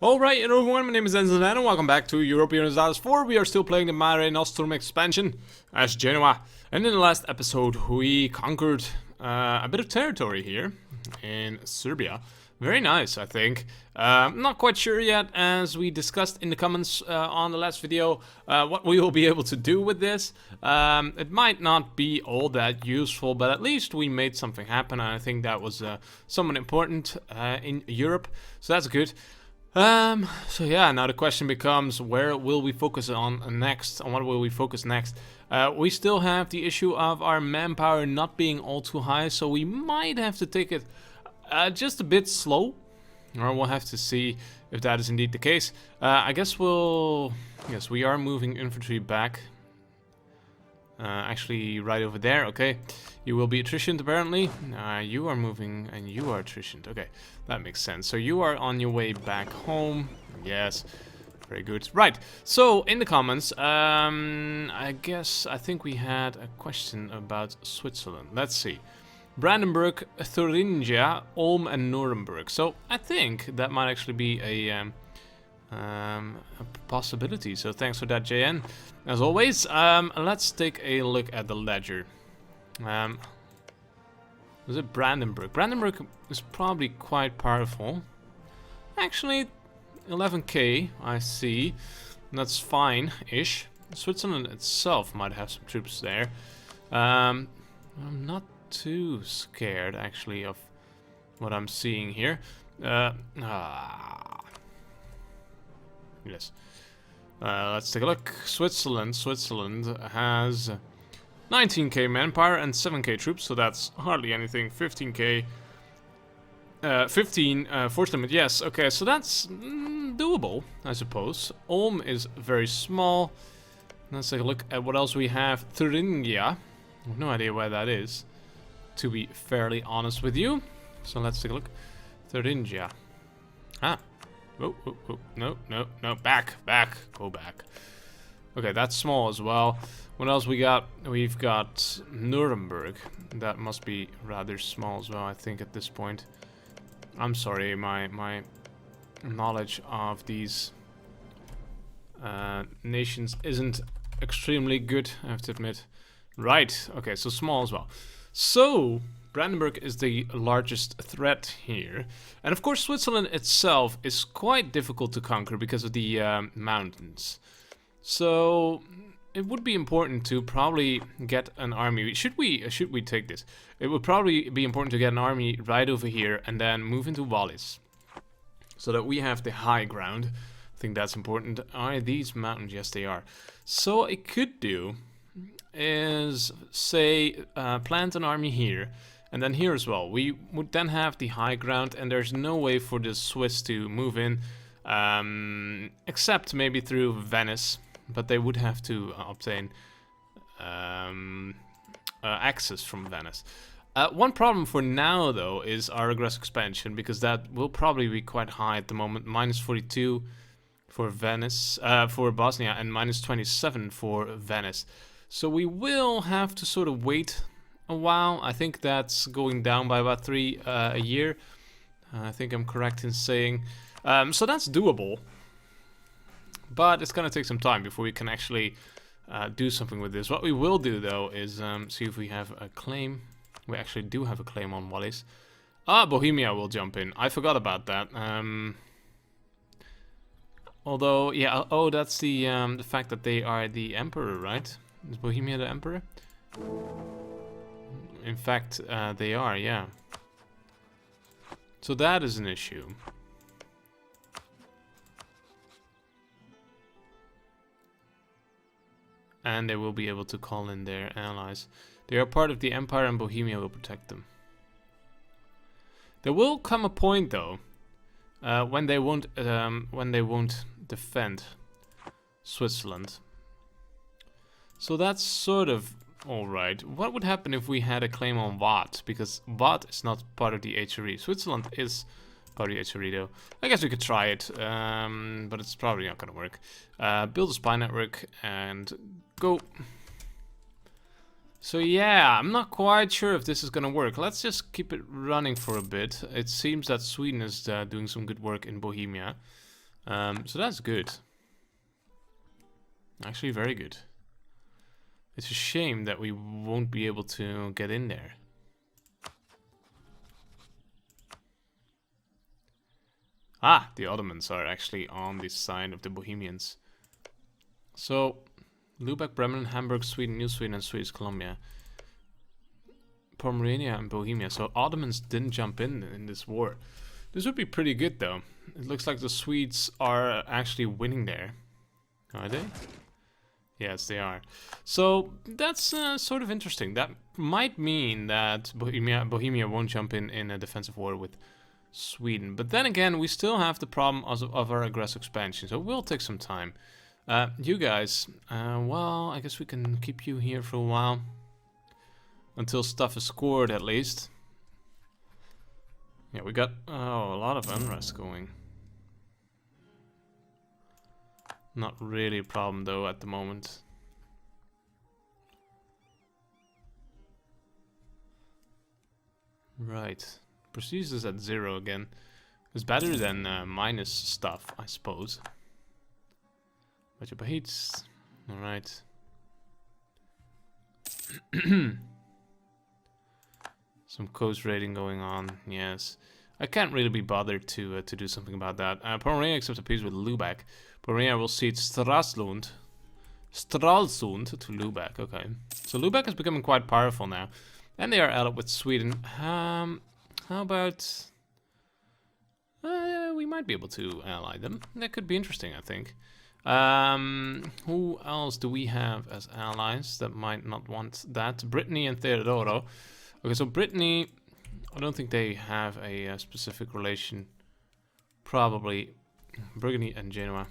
Alright, hello everyone, my name is Denizen and welcome back to Europa Universalis 4. We are still playing the Mare Nostrum expansion as Genoa. And in the last episode we conquered a bit of territory here in Serbia. Very nice, I think. Not quite sure yet, as we discussed in the comments on the last video, what we will be able to do with this. It might not be all that useful, but at least we made something happen, and I think that was somewhat important in Europe, so that's good. So yeah, now the question becomes, where will we focus on next? On what will we focus next? We still have the issue of our manpower not being all too high, so we might have to take it just a bit slow. Or we'll have to see if that is indeed the case. I guess yes, we are moving infantry back. Actually, right over there, okay. You will be attritioned, apparently. You are moving, and you are attritioned. Okay, that makes sense. So you are on your way back home. Yes, very good. Right, so in the comments, I think we had a question about Switzerland. Let's see. Brandenburg, Thuringia, Ulm, and Nuremberg. So I think that might actually be a possibility. So thanks for that, JN. As always, let's take a look at the ledger. Was it Brandenburg? Brandenburg is probably quite powerful. Actually, 11k, I see. That's fine-ish. Switzerland itself might have some troops there. I'm not too scared, actually, of what I'm seeing here. Yes. Let's take a look. Switzerland has 19k manpower and 7k troops, so that's hardly anything. 15k, 15 force limit. Yes, okay, so that's doable, I suppose. Ulm is very small. Let's take a look at what else we have. Thuringia. I have no idea where that is, to be fairly honest with you. So let's take a look. Thuringia. Ah. Oh, no, back, go back. Okay, that's small as well. What else we got? We've got Nuremberg. That must be rather small as well, I think, at this point. I'm sorry, my knowledge of these nations isn't extremely good, I have to admit. Right, okay, so small as well. So Brandenburg is the largest threat here. And of course Switzerland itself is quite difficult to conquer because of the mountains. So it would be important to probably get an army. Should we take this? It would probably be important to get an army right over here and then move into Wallis, so that we have the high ground. I think that's important. Are these mountains? Yes, they are. So what I could do is, say, plant an army here. And then here as well, we would then have the high ground, and there's no way for the Swiss to move in, except maybe through Venice, but they would have to obtain access from Venice. One problem for now, though, is our aggressive expansion, because that will probably be quite high at the moment. Minus 42 for Venice, for Bosnia, and minus 27 for Venice. So we will have to sort of wait a while. I think that's going down by about 3 a year. I think I'm correct in saying. So that's doable. But it's gonna take some time before we can actually do something with this. What we will do, though, is see if we have a claim. We actually do have a claim on Wallis. Bohemia will jump in. I forgot about that. Although, yeah, oh, that's the fact that they are the emperor, right? Is Bohemia the emperor? In fact, they are, yeah. So that is an issue. And they will be able to call in their allies. They are part of the empire, and Bohemia will protect them. There will come a point, though, when they won't defend Switzerland. So that's sort of alright. What would happen if we had a claim on Waadt? Because Waadt is not part of the HRE. Switzerland is part of the HRE, though. I guess we could try it, but it's probably not gonna work. Build a spy network and go. So yeah, I'm not quite sure if this is gonna work. Let's just keep it running for a bit. It seems that Sweden is doing some good work in Bohemia. So that's good. Actually, very good. It's a shame that we won't be able to get in there. Ah, the Ottomans are actually on the side of the Bohemians. So, Lubeck, Bremen, Hamburg, Sweden, New Sweden, and Swedish Columbia. Pomerania and Bohemia. So Ottomans didn't jump in this war. This would be pretty good though. It looks like the Swedes are actually winning there. Are they? Yes, they are. So that's sort of interesting. That might mean that Bohemia won't jump in a defensive war with Sweden. But then again, we still have the problem of our aggressive expansion. So it will take some time. You guys, well, I guess we can keep you here for a while. Until stuff is scored, at least. Yeah, we got a lot of unrest going. Not really a problem, though, at the moment. Right. Prestige is at 0 again. It's better than minus stuff, I suppose. But your heats. Alright. Some coast raiding going on, yes. I can't really be bothered to do something about that. Pomerania accepts a peace with Lubeck. Pomerania will cede Stralsund to Lubeck, okay. So Lubeck is becoming quite powerful now. And they are allied with Sweden. How about... we might be able to ally them. That could be interesting, I think. Who else do we have as allies that might not want that? Brittany and Theodoro. Okay, so Brittany, I don't think they have a specific relation. Probably Burgundy and Genoa.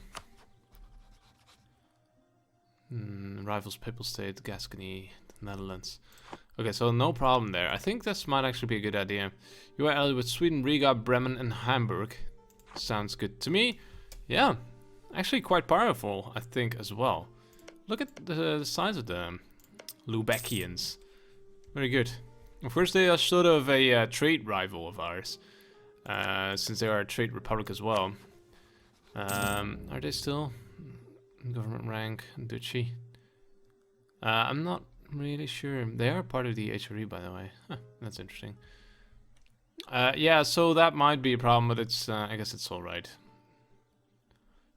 Rivals Papal State, Gascony, the Netherlands. Okay, so no problem there. I think this might actually be a good idea. You are allied with Sweden, Riga, Bremen and Hamburg. Sounds good to me. Yeah, actually quite powerful, I think, as well. Look at the size of the Lubeckians. Very good. Of course, they are sort of a trade rival of ours, since they are a trade republic as well. Are they still government rank, duchy? I'm not really sure. They are part of the HRE, by the way. Huh, that's interesting. Yeah, so that might be a problem, but it's I guess it's all right.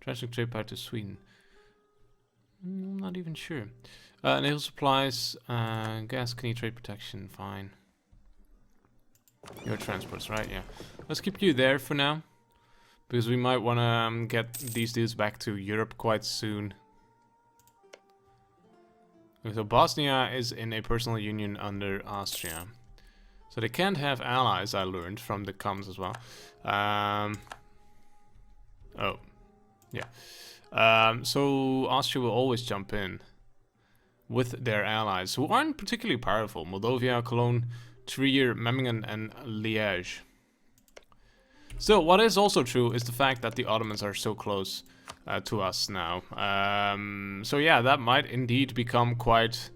Transferring trade power to Sweden. I'm not even sure. Naval supplies, Gascony, trade protection, fine. Your transports, right? Yeah. Let's keep you there for now. Because we might want to get these dudes back to Europe quite soon. Okay, so Bosnia is in a personal union under Austria. So they can't have allies, I learned from the comms as well. Oh, yeah. So Austria will always jump in with their allies, who aren't particularly powerful. Moldavia, Cologne, Trier, Memmingen, and Liège. Still, what is also true is the fact that the Ottomans are so close to us now. So yeah, that might indeed become quite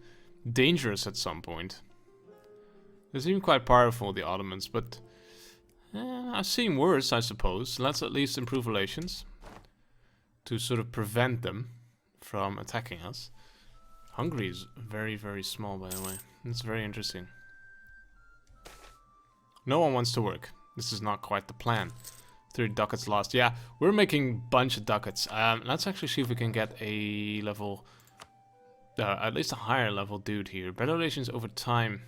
dangerous at some point. They seem quite powerful, the Ottomans, but I've seen worse, I suppose. Let's at least improve relations to sort of prevent them from attacking us. Hungary is very, very small, by the way. It's very interesting. No one wants to work. This is not quite the plan. 30 ducats lost. Yeah, we're making a bunch of ducats. Let's actually see if we can get a level... at least a higher level dude here. Better relations over time.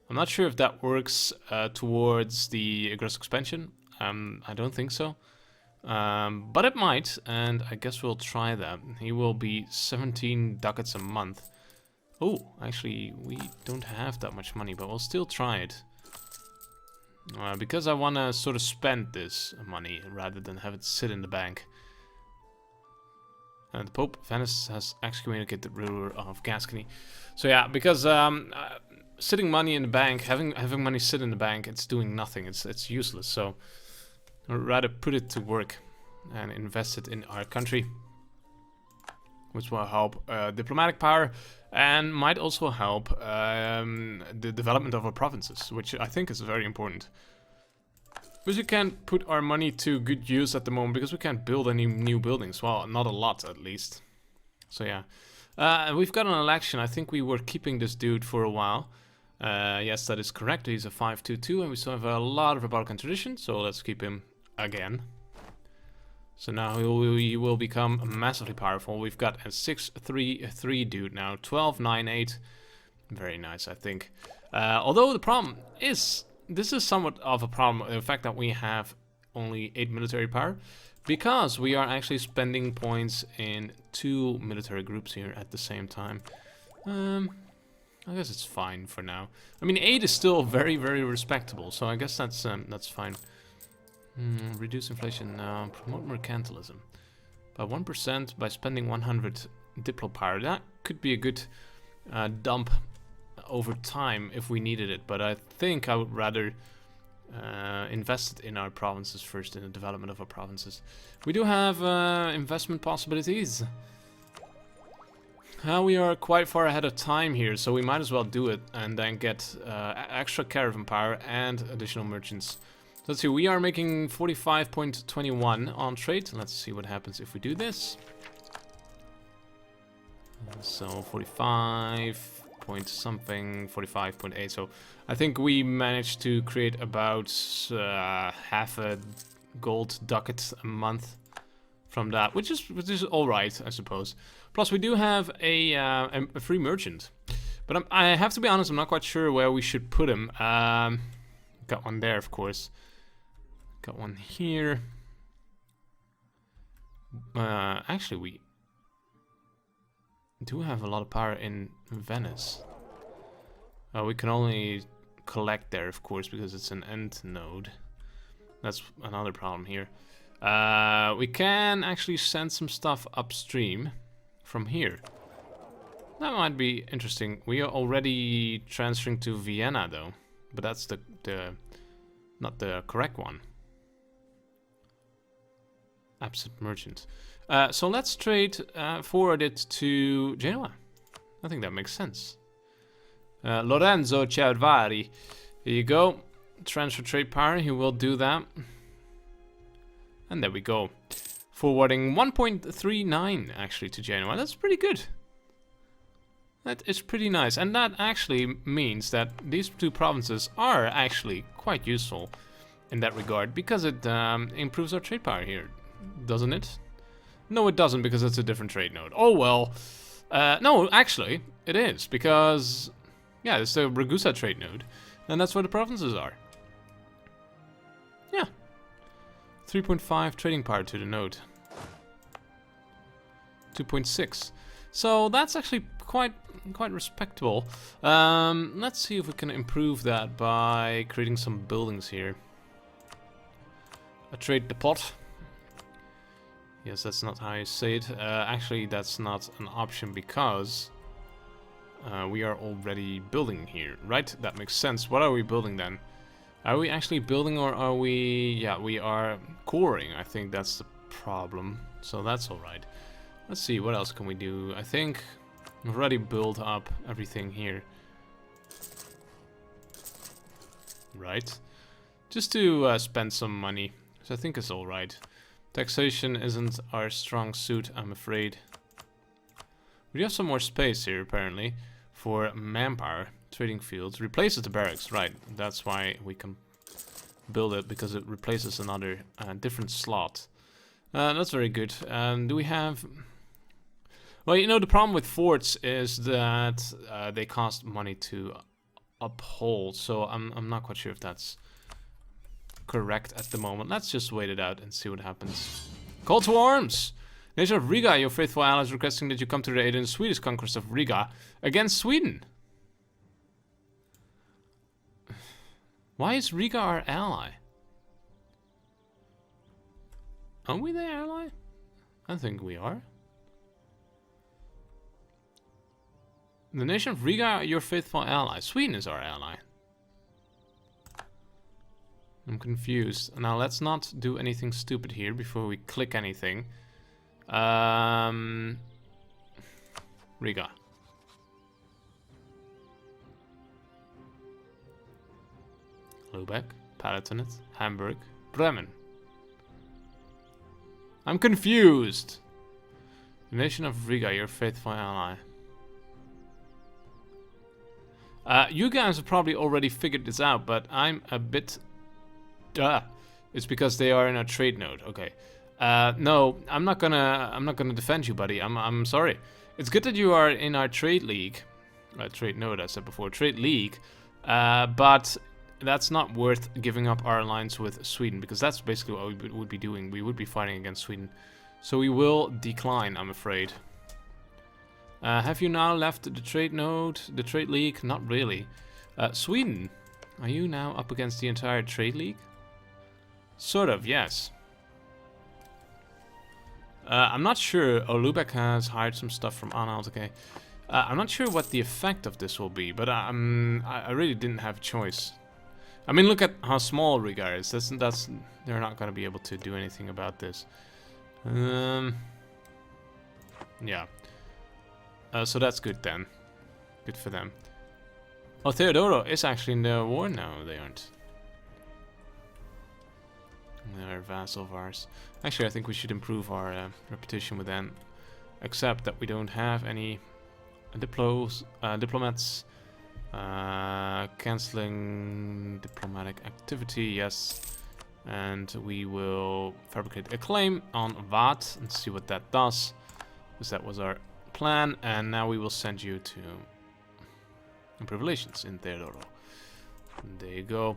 I'm not sure if that works towards the aggressive expansion. I don't think so. But it might, and I guess we'll try that. He will be 17 ducats a month. Oh, actually, we don't have that much money, but we'll still try it. Because I want to sort of spend this money rather than have it sit in the bank. The Pope Venice has excommunicated the ruler of Gascony. So yeah, because sitting money in the bank, having money sit in the bank, it's doing nothing. It's useless. So I'd rather put it to work and invest it in our country, which will help diplomatic power and might also help the development of our provinces, which I think is very important. But we can't put our money to good use at the moment because we can't build any new buildings. Well, not a lot at least. So yeah. We've got an election. I think we were keeping this dude for a while. Yes, that is correct. He's a 522 and we still have a lot of Republican tradition. So let's keep him again. So now he will become massively powerful. We've got a 633 dude now. 1298. Very nice, I think. Although the problem is... This is somewhat of a problem, the fact that we have only 8 military power, because we are actually spending points in 2 military groups here at the same time. I guess it's fine for now. I mean, 8 is still very, very respectable, so I guess that's fine. Reduce inflation now, promote mercantilism. By 1% by spending 100 diplo power. That could be a good dump over time if we needed it, but I think I would rather invest in our provinces first, in the development of our provinces. We do have investment possibilities. We are quite far ahead of time here, so we might as well do it and then get extra caravan power and additional merchants. So let's see, we are making 45.21 on trade. Let's see what happens if we do this. So 45 point something, 45.8. So I think we managed to create about half a gold ducat a month from that, which is all right, I suppose. Plus we do have a free merchant, but I have to be honest, I'm not quite sure where we should put him. Got one there, of course. Got one here. Actually, we do have a lot of power in Venice. We can only collect there, of course, because it's an end node. That's another problem here. We can actually send some stuff upstream from here. That might be interesting. We are already transferring to Vienna, though, but that's not the correct one. Absent merchant. So let's trade forward it to Genoa. I think that makes sense. Lorenzo Cervari. Here you go. Transfer trade power. He will do that. And there we go. Forwarding 1.39 actually to Genoa. That's pretty good. That is pretty nice. And that actually means that these two provinces are actually quite useful in that regard, because it improves our trade power here, doesn't it? No, it doesn't, because it's a different trade node. Oh, well. No, actually, it is, because, yeah, it's the Ragusa trade node, and that's where the provinces are. Yeah. 3.5 trading power to the node. 2.6. So that's actually quite respectable. Let's see if we can improve that by creating some buildings here. A trade depot. Yes, that's not how you say it. Actually, that's not an option because we are already building here, right? That makes sense. What are we building then? Are we actually building, or are we... Yeah, we are coring. I think that's the problem. So that's alright. Let's see, what else can we do? I think we've already built up everything here. Right. Just to spend some money. So I think it's alright. Taxation isn't our strong suit, I'm afraid. We do have some more space here, apparently, for manpower. Trading fields. Replaces the barracks, right. That's why we can build it, because it replaces another different slot. That's very good. Do we have... Well, you know, the problem with forts is that they cost money to uphold, so I'm not quite sure if that's correct at the moment. Let's just wait it out and see what happens. Call to arms! Nation of Riga, your faithful allies requesting that you come to the aid in the Swedish conquest of Riga against Sweden. Why is Riga our ally? Are we their ally? I think we are. The nation of Riga, your faithful ally. Sweden is our ally. I'm confused. Now let's not do anything stupid here before we click anything. Riga. Lubeck, Palatinate, Hamburg, Bremen. I'm confused. The nation of Riga, your faithful ally. You guys have probably already figured this out, but I'm a bit... It's because they are in a trade node. Okay. No, I'm not gonna defend you, buddy. I'm sorry. It's good that you are in our trade league. Trade node, I said before. Trade league. But that's not worth giving up our alliance with Sweden, because that's basically what we would be doing. We would be fighting against Sweden. So we will decline, I'm afraid. Have you now left the trade node, the trade league? Not really. Sweden, are you now up against the entire trade league? Sort of, yes. I'm not sure. Oh, Lubeck has hired some stuff from Anhalt, okay. I'm not sure what the effect of this will be, but I really didn't have a choice. I mean, look at how small Riga is. They're not going to be able to do anything about this. Yeah. So that's good then. Good for them. Oh, Theodoro is actually in the war now. They aren't. They're a vassal of ours. Actually, I think we should improve our reputation with them. Except that we don't have any diplomats. Cancelling diplomatic activity, yes. And we will fabricate a claim on VAT and see what that does. Because that was our plan. And now we will send you to improve relations in Theodoro. There you go.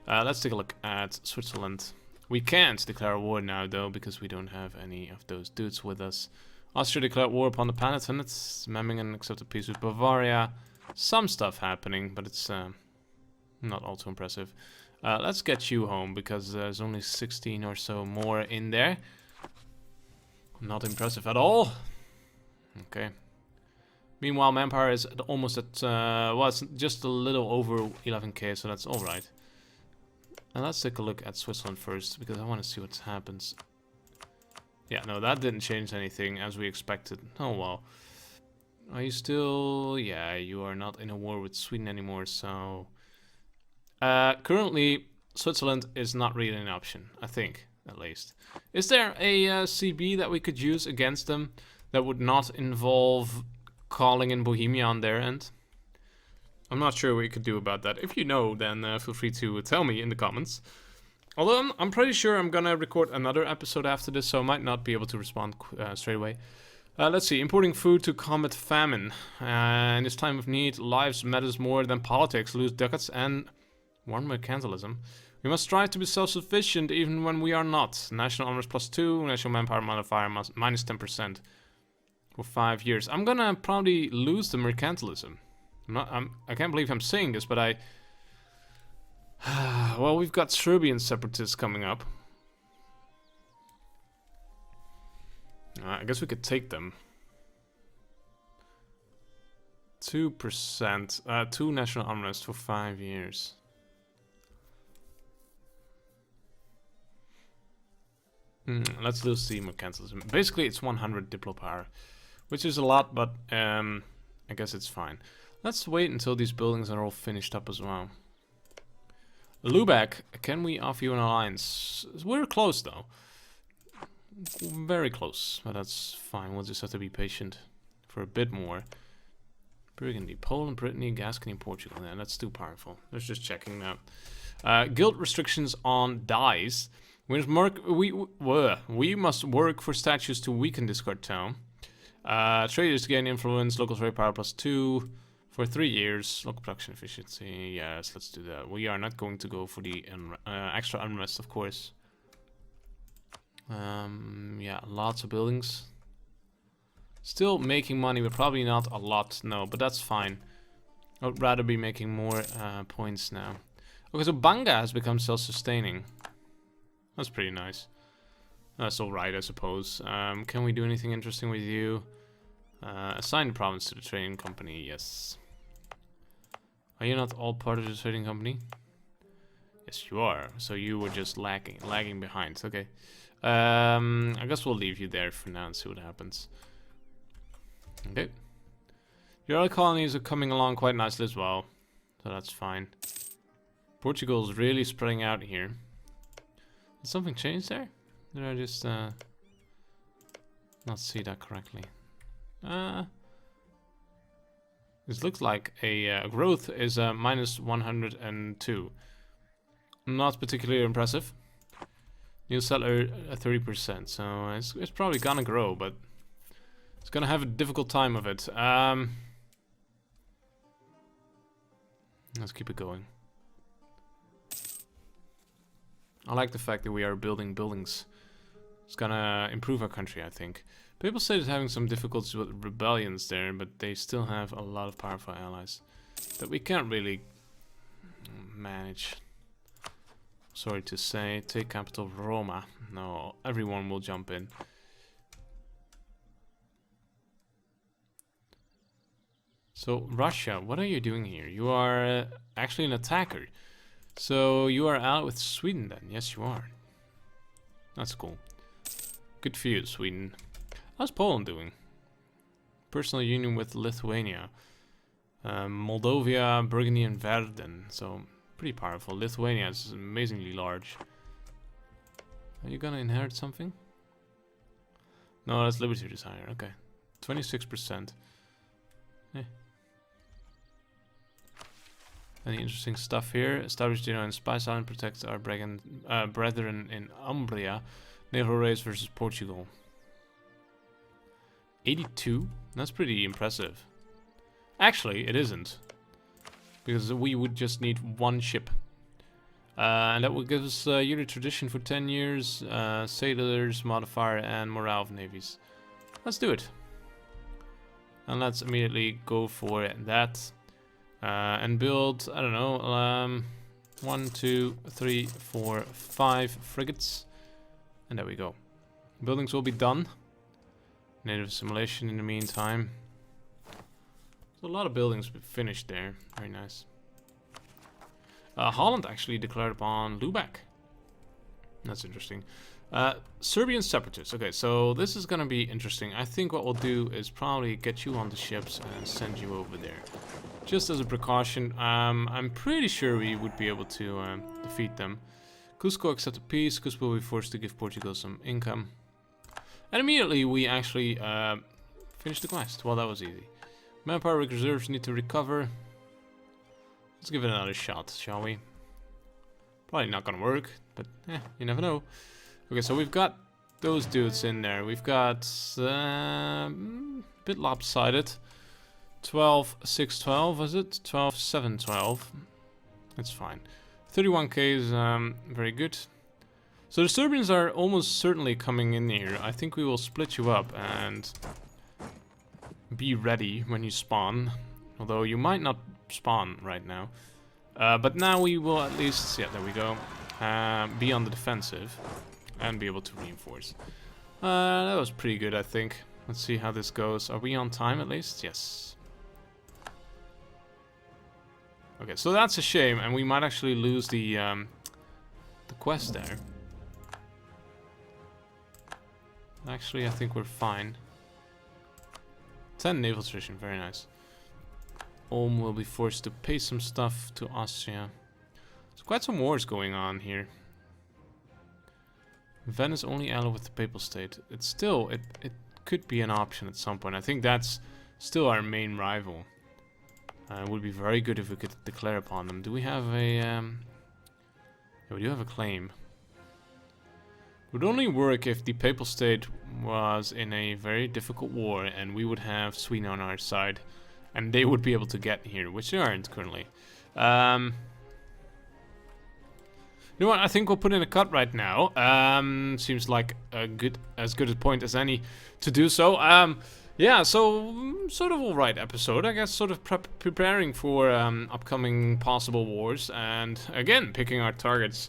Let's take a look at Switzerland. We can't declare war now, though, because we don't have any of those dudes with us. Austria declared war upon the Palatinate. Memmingen accepted peace with Bavaria. Some stuff happening, but it's not all too impressive. Let's get you home, because there's only 16 or so more in there. Not impressive at all. Okay. Meanwhile, manpower is almost at, well, it's just a little over 11k, so that's alright. And let's take a look at Switzerland first, because I want to see what happens. Yeah, no, that didn't change anything as we expected. Oh, well. Are you still... Yeah, you are not in a war with Sweden anymore, so... currently, Switzerland is not really an option, I think, at least. Is there a CB that we could use against them that would not involve calling in Bohemia on their end? I'm not sure what you could do about that. If you know, then feel free to tell me in the comments. Although I'm pretty sure I'm gonna record another episode after this, so I might not be able to respond straight away. Let's see, importing food to combat famine. In this time of need, lives matters more than politics, loose ducats, and one mercantilism. We must strive to be self-sufficient even when we are not. National honors +2, national manpower modifier minus 10% for 5 years. I'm gonna probably lose the mercantilism. I can't believe I'm saying this, but well, we've got Serbian separatists coming up. I guess we could take them. 2%. 2 national unrest for 5 years. Let's lose the mercantilism. Basically, it's 100 diplo power, which is a lot, but I guess it's fine. Let's wait until these buildings are all finished up as well. Lubeck, can we offer you an alliance? We're close, though. Very close, but that's fine. We'll just have to be patient for a bit more. Burgundy, Poland, Brittany, Gascony, Portugal. Yeah, that's too powerful. Let's just checking now. Guild restrictions on dies. We must work for statues to weaken this cartel. Traders to gain influence. Local trade power +2 for 3 years. Local production efficiency. Yes, let's do that. We are not going to go for the extra unrest, of course. Yeah, lots of buildings. Still making money, but probably not a lot, no, but that's fine. I would rather be making more points now. Okay, so Banga has become self-sustaining. That's pretty nice. That's alright, I suppose. Can we do anything interesting with you? Assign the province to the trading company, yes. Are you not all part of the trading company? Yes, you are. So you were just lagging behind. Okay. I guess we'll leave you there for now and see what happens. Okay. Your other colonies are coming along quite nicely as well, so that's fine. Portugal is really spreading out here. Did something change there? Did I just not see that correctly? This looks like a growth is minus 102. Not particularly impressive. New settler 30%, so it's probably gonna grow, but it's gonna have a difficult time of it. Let's keep it going. I like the fact that we are building buildings. It's gonna improve our country, I think. People say it's having some difficulties with rebellions there, but they still have a lot of powerful allies that we can't really manage. Sorry to say. Take capital Roma. No, everyone will jump in. So, Russia, what are you doing here? You are actually an attacker. So, you are out with Sweden then? Yes, you are. That's cool. Good for you, Sweden. How's Poland doing? Personal union with Lithuania. Moldova, Burgundy, and Verden. So, pretty powerful. Lithuania is amazingly large. Are you gonna inherit something? No, that's Liberty Desire. Okay. 26%. Eh. Any interesting stuff here? Establish Genoa and Spice Island, protects our brethren in Umbria. Naval race versus Portugal. 82? That's pretty impressive. Actually, it isn't. Because we would just need one ship. And that would give us unit tradition for 10 years, sailors, modifier, and morale of navies. Let's do it. And let's immediately go for that. And build, I don't know, 1, 2, 3, 4, 5 frigates. And there we go. Buildings will be done. Native simulation in the meantime. There's a lot of buildings finished there. Very nice. Holland actually declared upon Lubeck. That's interesting. Serbian separatists. Okay, so this is gonna be interesting. I think what we'll do is probably get you on the ships and send you over there. Just as a precaution. I'm pretty sure we would be able to defeat them. Cusco accepted peace. Cusco will be forced to give Portugal some income. And immediately we actually finished the quest. Well, that was easy. Manpower reserves need to recover. Let's give it another shot, shall we? Probably not gonna work, but you never know. Okay, so we've got those dudes in there. We've got a bit lopsided. 12, 6, 12, was it? 12, 7, 12. That's fine. 31k is very good. So the Serbians are almost certainly coming in here. I think we will split you up and be ready when you spawn. Although you might not spawn right now. But now we will at least, yeah, there we go. Be on the defensive and be able to reinforce. That was pretty good, I think. Let's see how this goes. Are we on time at least? Yes. Okay, so that's a shame, and we might actually lose the quest there. Actually, I think we're fine. 10 naval tradition, very nice. Ulm will be forced to pay some stuff to Austria. There's quite some wars going on here. Venice only allied with the Papal State. It's still, it could be an option at some point. I think that's still our main rival. It would be very good if we could declare upon them. Do we have a... yeah, we do have a claim. It would only work if the Papal State was in a very difficult war and we would have Sweden on our side. And they would be able to get here, which they aren't currently. You know what, I think we'll put in a cut right now. Seems like as good a point as any to do so. Yeah, so sort of alright episode, I guess, sort of preparing for upcoming possible wars, and again, picking our targets.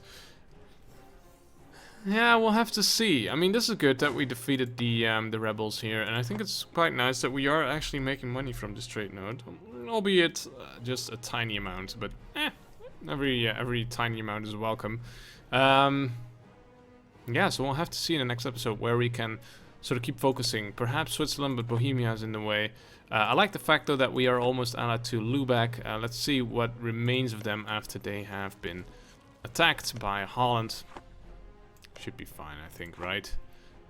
Yeah, we'll have to see. I mean, this is good that we defeated the rebels here, and I think it's quite nice that we are actually making money from this trade node, albeit just a tiny amount, but every tiny amount is welcome. Yeah, so we'll have to see in the next episode where we can sort of keep focusing. Perhaps Switzerland, but Bohemia is in the way. I like the fact, though, that we are almost allied to Lubeck. Let's see what remains of them after they have been attacked by Holland. Should be fine, I think, right?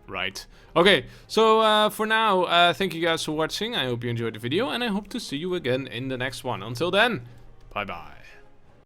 Right. Okay, so for now, thank you guys for watching. I hope you enjoyed the video, and I hope to see you again in the next one. Until then, bye-bye.